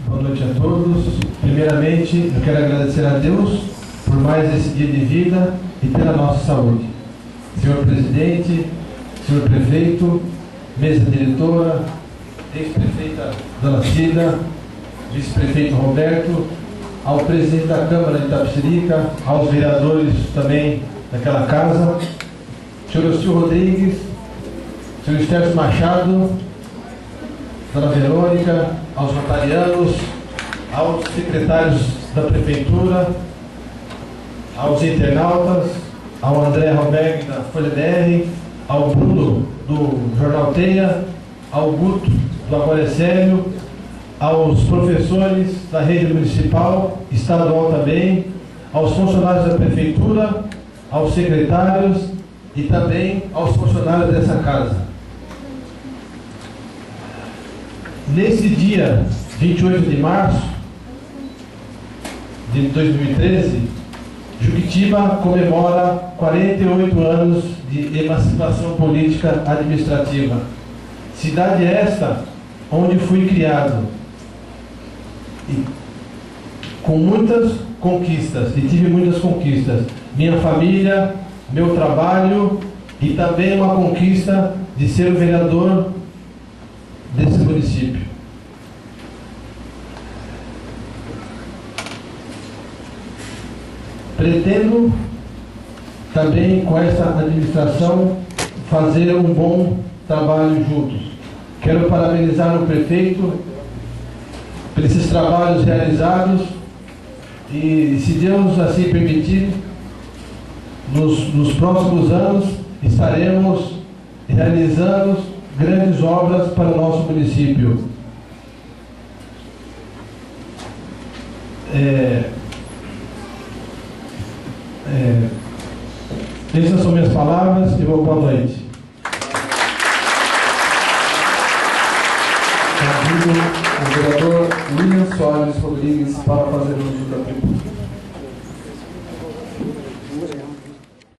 Boa noite a todos. Primeiramente, eu quero agradecer a Deus por mais esse dia de vida e pela nossa saúde. Senhor presidente, senhor prefeito, mesa diretora, ex-prefeita Dona Cida, vice-prefeito Roberto, ao presidente da Câmara de Itapecerica, aos vereadores também daquela casa, senhor Ostil Rodrigues, senhor Estércio Machado, dona Verônica, aos notarianos, aos secretários da Prefeitura, aos internautas, ao André Romberg da Folha BR, ao Bruno do Jornal Teia, ao Guto do Agora é Sério, aos professores da rede municipal, estadual também, aos funcionários da Prefeitura, aos secretários e também aos funcionários dessa casa. Nesse dia 28 de março de 2013, Juquitiba comemora 48 anos de emancipação política administrativa. Cidade esta onde fui criado, e com muitas conquistas, e tive muitas conquistas. Minha família, meu trabalho e também uma conquista de ser o vereador desse município. Pretendo também com essa administração fazer um bom trabalho juntos. Quero parabenizar o prefeito por esses trabalhos realizados e, se Deus assim permitir, nos próximos anos estaremos realizando grandes obras para o nosso município. Essas são minhas palavras e boa noite. Convido o vereador William Soares Rodrigues para fazer o uso da tribuna.